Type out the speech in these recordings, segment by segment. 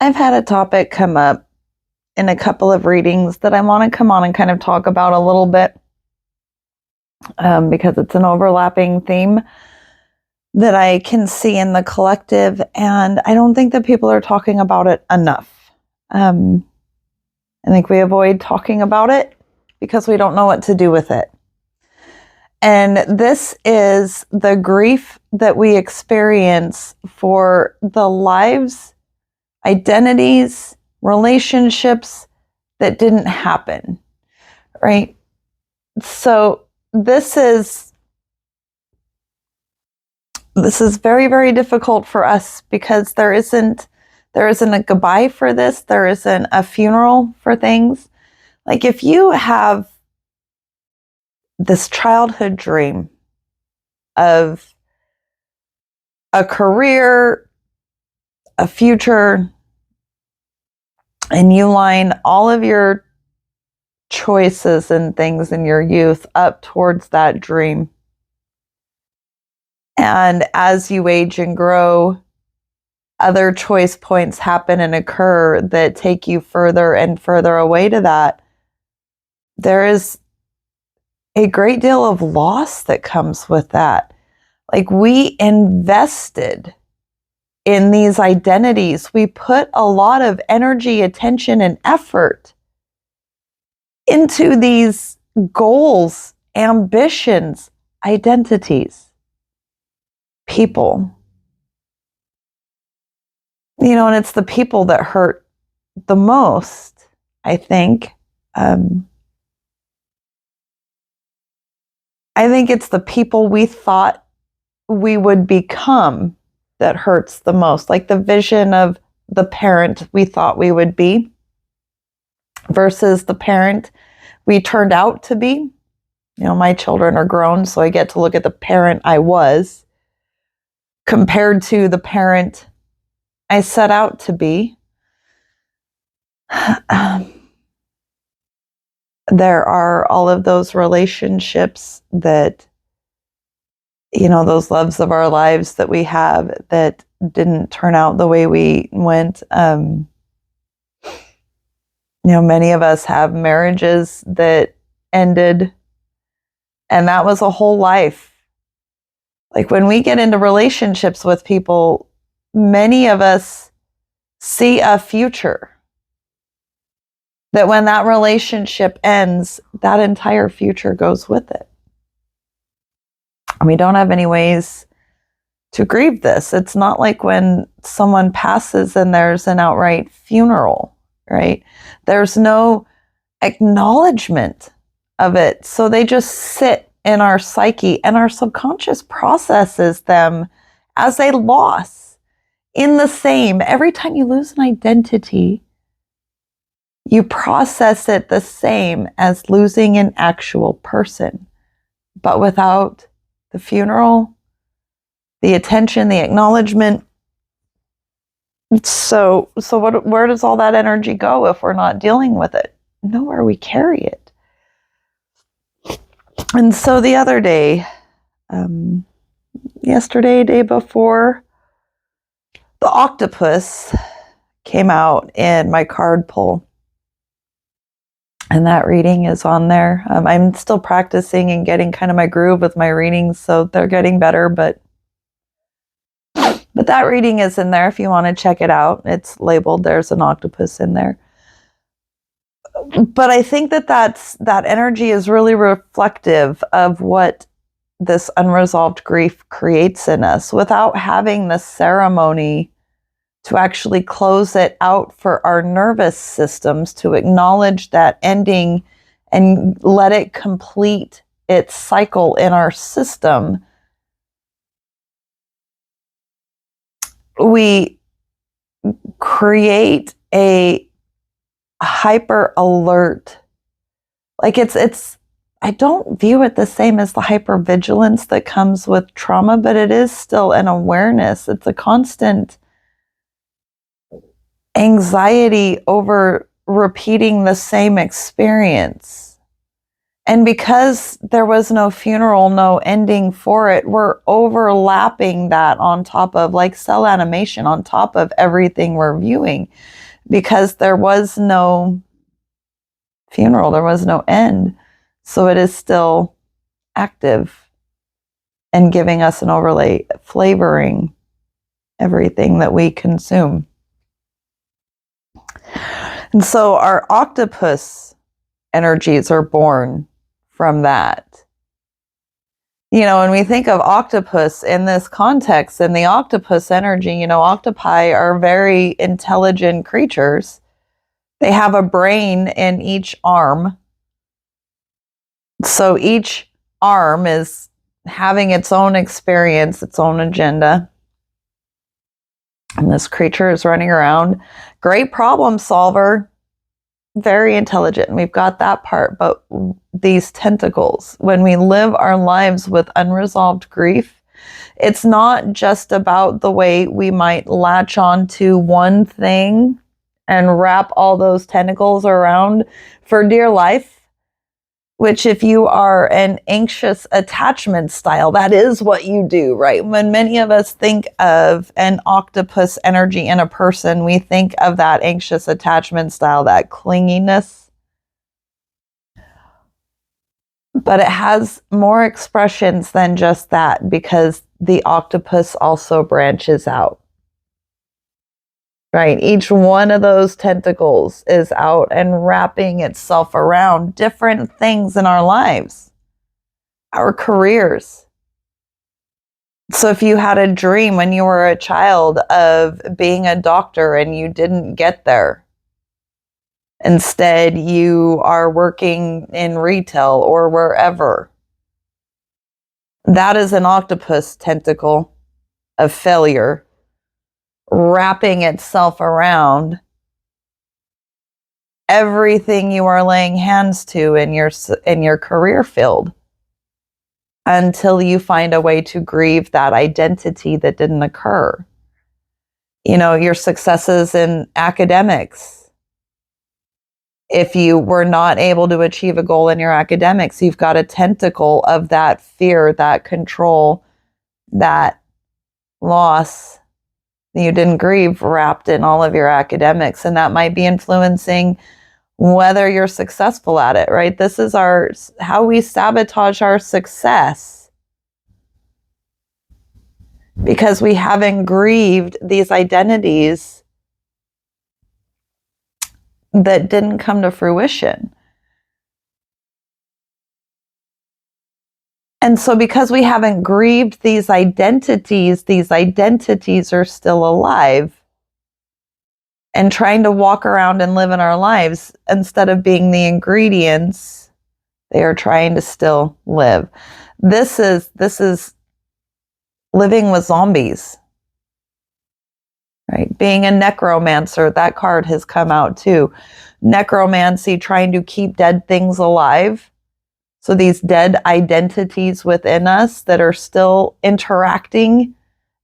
I've had a topic come up in a couple of readings that I want to come on and kind of talk about a little bit because it's an overlapping theme that I can see in the collective, and I don't think that people are talking about it enough. I think we avoid talking about it because we don't know what to do with it. And this is the grief that we experience for the lives, identities, relationships that didn't happen, right? So this is very, very difficult for us because there isn't a goodbye for this. There isn't a funeral for things. Like if you have this childhood dream of a career, a future, and you line all of your choices and things in your youth up towards that dream. And as you age and grow, other choice points happen and occur that take you further and further away to that. There is a great deal of loss that comes with that. Like we invested in these identities. We put a lot of energy, attention, and effort into these goals, ambitions, identities, people. You know, and it's the people that hurt the most, I think. I think it's the people we thought we would become that hurts the most. Like the vision of the parent we thought we would be versus the parent we turned out to be. You know, my children are grown, so I get to look at the parent I was compared to the parent I set out to be. There are all of those relationships that, you know, those loves of our lives that we have that didn't turn out the way we went. You know, many of us have marriages that ended, and that was a whole life. Like when we get into relationships with people, many of us see a future that when that relationship ends, that entire future goes with it. And we don't have any ways to grieve this. It's not like when someone passes and there's an outright funeral, right? There's no acknowledgement of it. So they just sit in our psyche, and our subconscious processes them as a loss in the same. Every time you lose an identity, you process it the same as losing an actual person, but without the funeral, the attention, the acknowledgement. So where does all that energy go if we're not dealing with it? Nowhere. We carry it. And so the other day, yesterday, day before, the octopus came out in my card pull. And that reading is on there. I'm still practicing and getting kind of my groove with my readings, so they're getting better, but that reading is in there if you want to check it out. It's labeled, there's an octopus in there. But I think that energy is really reflective of what this unresolved grief creates in us without having the ceremony to actually close it out for our nervous systems, to acknowledge that ending and let it complete its cycle in our system. We create a hyper alert. Like it's I don't view it the same as the hypervigilance that comes with trauma, but it is still an awareness. It's a constant anxiety over repeating the same experience. And because there was no funeral, no ending for it, we're overlapping that on top of, like cell animation, on top of everything we're viewing, because there was no funeral, there was no end. So it is still active and giving us an overlay, flavoring everything that we consume. And so our octopus energies are born from that. You know, when we think of octopus in this context, in the octopus energy, you know, octopi are very intelligent creatures. They have a brain in each arm. So each arm is having its own experience, its own agenda. And this creature is running around. Great problem solver, very intelligent. And we've got that part. But these tentacles, when we live our lives with unresolved grief, it's not just about the way we might latch on to one thing and wrap all those tentacles around for dear life. Which, if you are an anxious attachment style, that is what you do, right? When many of us think of an octopus energy in a person, we think of that anxious attachment style, that clinginess. But it has more expressions than just that, because the octopus also branches out. Right? Each one of those tentacles is out and wrapping itself around different things in our lives, our careers. So if you had a dream when you were a child of being a doctor and you didn't get there, instead you are working in retail or wherever, that is an octopus tentacle of failure wrapping itself around everything you are laying hands to in your career field, until you find a way to grieve that identity that didn't occur. You know, your successes in academics. If you were not able to achieve a goal in your academics, you've got a tentacle of that fear, that control, that loss that you didn't grieve wrapped in all of your academics. And that might be influencing whether you're successful at it, right? This is how we sabotage our success, because we haven't grieved these identities that didn't come to fruition. And so because we haven't grieved these identities are still alive and trying to walk around and live in our lives. Instead of being the ingredients, they are trying to still live. This is living with zombies, right? Being a necromancer, that card has come out too. Necromancy, trying to keep dead things alive. So these dead identities within us that are still interacting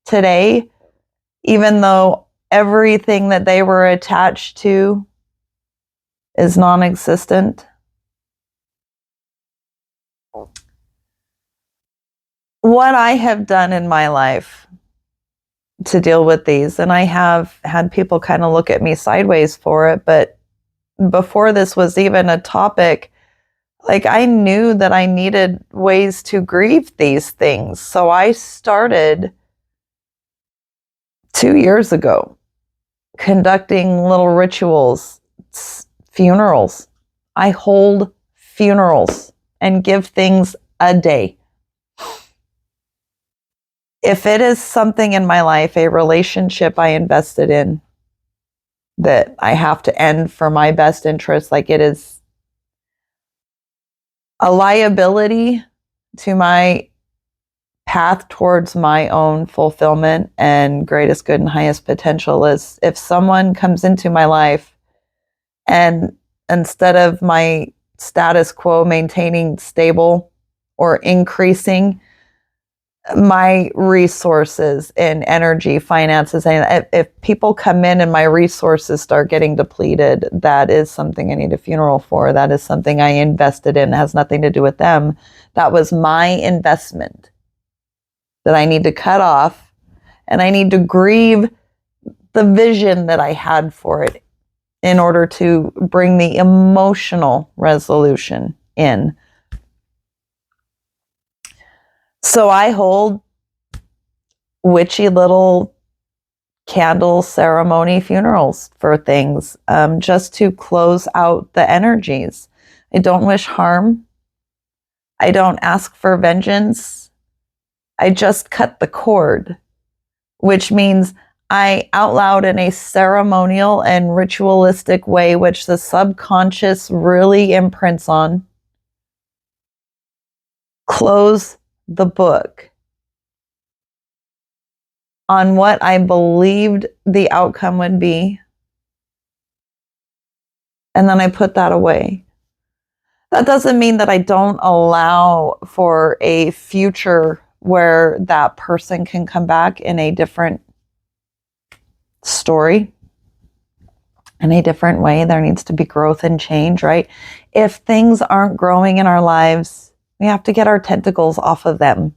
today, even though everything that they were attached to is non-existent. What I have done in my life to deal with these, and I have had people kind of look at me sideways for it, but before this was even a topic, like, I knew that I needed ways to grieve these things. So I started 2 years ago conducting little rituals, funerals. I hold funerals and give things a day. If it is something in my life, a relationship I invested in, that I have to end for my best interest, like it is a liability to my path towards my own fulfillment and greatest good and highest potential, is if someone comes into my life and instead of my status quo maintaining stable or increasing, my resources in energy, finances, and if people come in and my resources start getting depleted, that is something I need a funeral for. That is something I invested in. It has nothing to do with them. That was my investment that I need to cut off, and I need to grieve the vision that I had for it in order to bring the emotional resolution in. So I hold witchy little candle ceremony funerals for things, just to close out the energies. I don't wish harm. I don't ask for vengeance. I just cut the cord, which means I out loud in a ceremonial and ritualistic way, which the subconscious really imprints on, close the book on what I believed the outcome would be. And then I put that away. That doesn't mean that I don't allow for a future where that person can come back in a different story, in a different way. There needs to be growth and change, right? If things aren't growing in our lives, we have to get our tentacles off of them.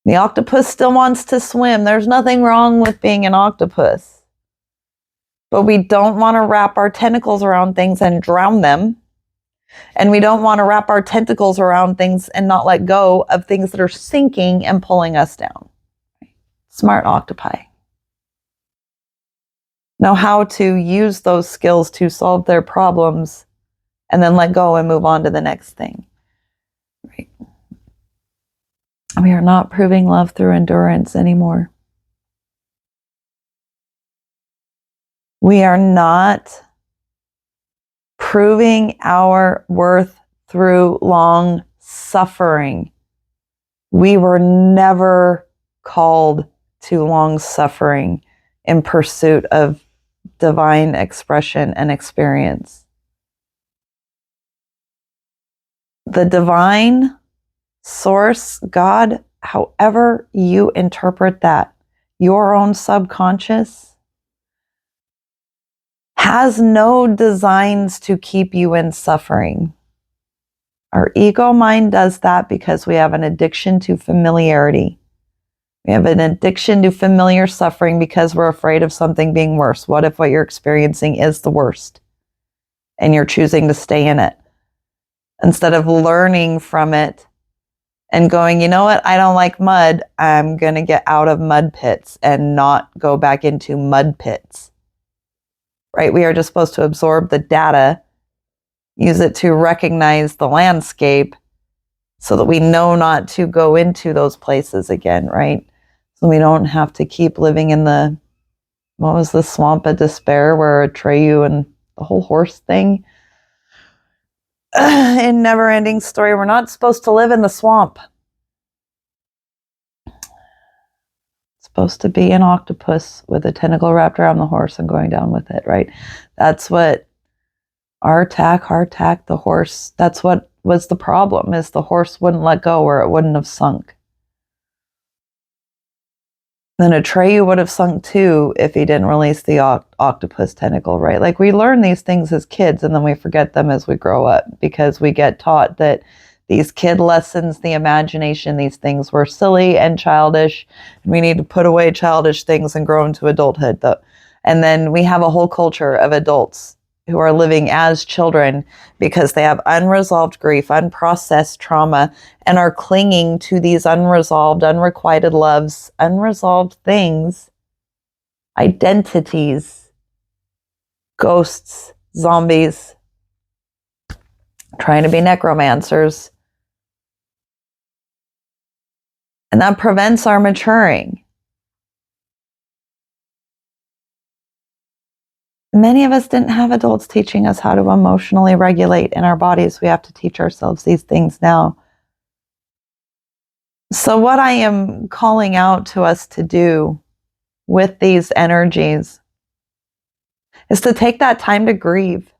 The octopus still wants to swim. There's nothing wrong with being an octopus. But we don't want to wrap our tentacles around things and drown them. And we don't want to wrap our tentacles around things and not let go of things that are sinking and pulling us down. Smart octopi know how to use those skills to solve their problems and then let go and move on to the next thing. Right? We are not proving love through endurance anymore. We are not proving our worth through long suffering. We were never called to long suffering in pursuit of divine expression and experience. The divine source, God, however you interpret that, your own subconscious, has no designs to keep you in suffering. Our ego mind does that because we have an addiction to familiarity. We have an addiction to familiar suffering because we're afraid of something being worse. What if what you're experiencing is the worst and you're choosing to stay in it? Instead of learning from it and going, you know what, I don't like mud. I'm going to get out of mud pits and not go back into mud pits. Right? We are just supposed to absorb the data, use it to recognize the landscape so that we know not to go into those places again, right? So we don't have to keep living in the, what was the swamp of despair where Atreyu and the whole horse thing? In Never Ending Story, we're not supposed to live in the swamp. It's supposed to be an octopus with a tentacle wrapped around the horse and going down with it, right? That's what our attack, the horse, that's what was the problem, is the horse wouldn't let go or it wouldn't have sunk. Then Atreyu would have sunk too if he didn't release the octopus tentacle, right? Like, we learn these things as kids and then we forget them as we grow up because we get taught that these kid lessons, the imagination, these things were silly and childish. And we need to put away childish things and grow into adulthood. And then we have a whole culture of adults who are living as children because they have unresolved grief, unprocessed trauma, and are clinging to these unresolved, unrequited loves, unresolved things, identities, ghosts, zombies, trying to be necromancers. And that prevents our maturing. Many of us didn't have adults teaching us how to emotionally regulate in our bodies. We have to teach ourselves these things now. So what I am calling out to us to do with these energies is to take that time to grieve.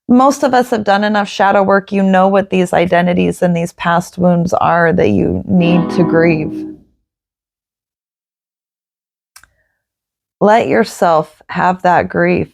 Most of us have done enough shadow work. You know what these identities and these past wounds are that you need to grieve. Let yourself have that grief.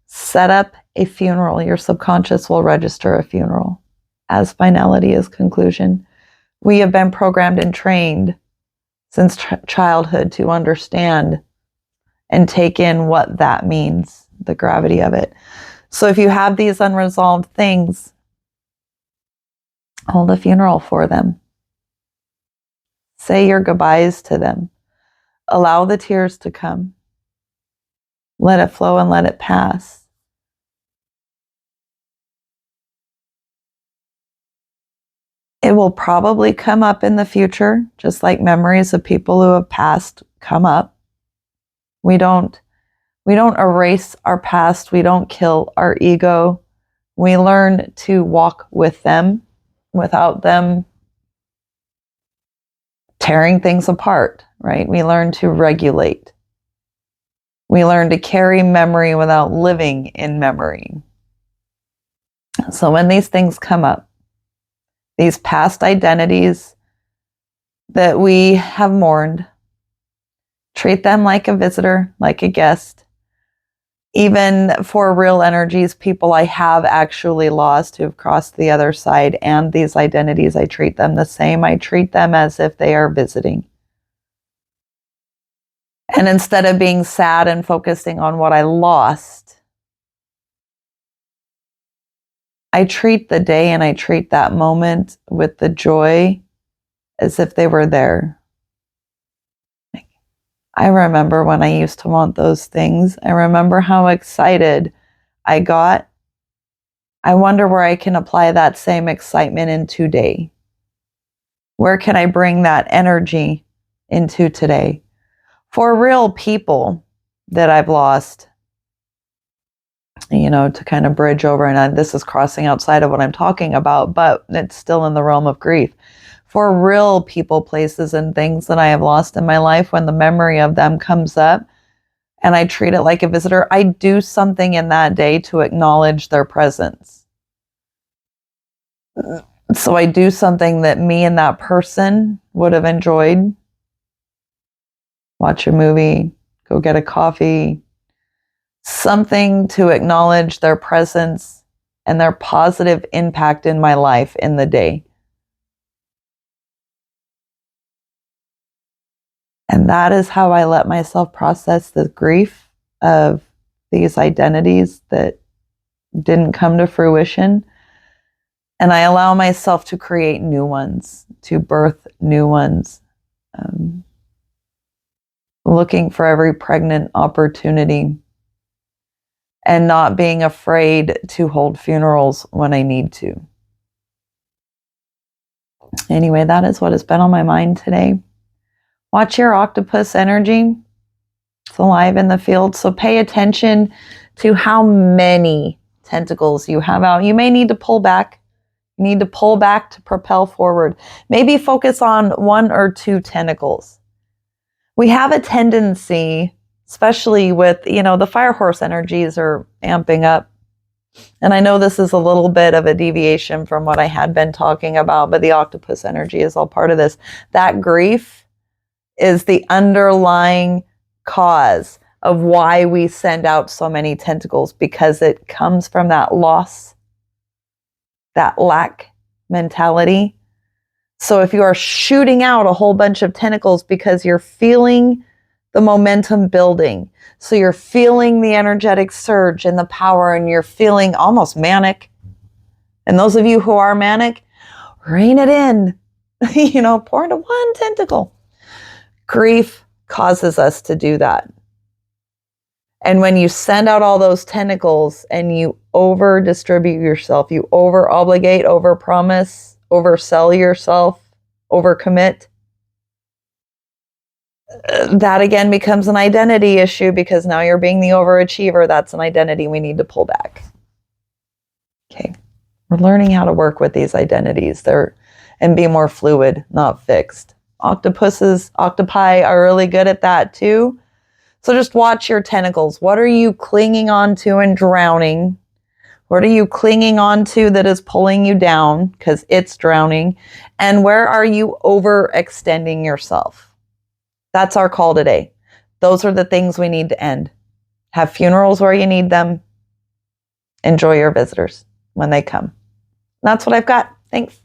Set up a funeral. Your subconscious will register a funeral as finality, as conclusion. We have been programmed and trained since childhood to understand and take in what that means, the gravity of it. So if you have these unresolved things, hold a funeral for them. Say your goodbyes to them. Allow the tears to come. Let it flow and let it pass. It will probably come up in the future, just like memories of people who have passed come up. We don't erase our past. We don't kill our ego. We learn to walk with them without them tearing things apart, right? We learn to regulate. We learn to carry memory without living in memory. So when these things come up, these past identities that we have mourned, treat them like a visitor, like a guest. Even for real energies, people I have actually lost who have crossed the other side, and these identities, I treat them the same. I treat them as if they are visiting. And instead of being sad and focusing on what I lost, I treat the day and I treat that moment with the joy as if they were there. I remember when I used to want those things. I remember how excited I got. I wonder where I can apply that same excitement in today. Where can I bring that energy into today? For real people that I've lost, to kind of bridge over, and this is crossing outside of what I'm talking about, but it's still in the realm of grief. For real people, places, and things that I have lost in my life, when the memory of them comes up and I treat it like a visitor, I do something in that day to acknowledge their presence. So I do something that me and that person would have enjoyed. Watch a movie, go get a coffee, something to acknowledge their presence and their positive impact in my life in the day. And that is how I let myself process the grief of these identities that didn't come to fruition. And I allow myself to create new ones, to birth new ones. Looking for every pregnant opportunity and not being afraid to hold funerals when I need to. Anyway, that is what has been on my mind today. Watch your octopus energy. It's alive in the field. So pay attention to how many tentacles you have out. You may need to pull back. You need to pull back to propel forward. Maybe focus on 1 or 2 tentacles. We have a tendency, especially with, the fire horse energies are amping up. And I know this is a little bit of a deviation from what I had been talking about, but the octopus energy is all part of this. That grief is the underlying cause of why we send out so many tentacles, because it comes from that loss, that lack mentality. So if you are shooting out a whole bunch of tentacles because you're feeling the momentum building, so you're feeling the energetic surge and the power, and you're feeling almost manic. And those of you who are manic, rein it in, pour into 1 tentacle. Grief causes us to do that. And when you send out all those tentacles and you over distribute yourself, you over obligate, over promise, oversell yourself, overcommit, that again becomes an identity issue, because now you're being the overachiever. That's an identity we need to pull back. Okay. We're learning how to work with these identities and be more fluid, not fixed. Octopi are really good at that too. So just watch your tentacles. What are you clinging on to and drowning? What are you clinging on to that is pulling you down because it's drowning? And where are you overextending yourself? That's our call today. Those are the things we need to end. Have funerals where you need them. Enjoy your visitors when they come. That's what I've got. Thanks.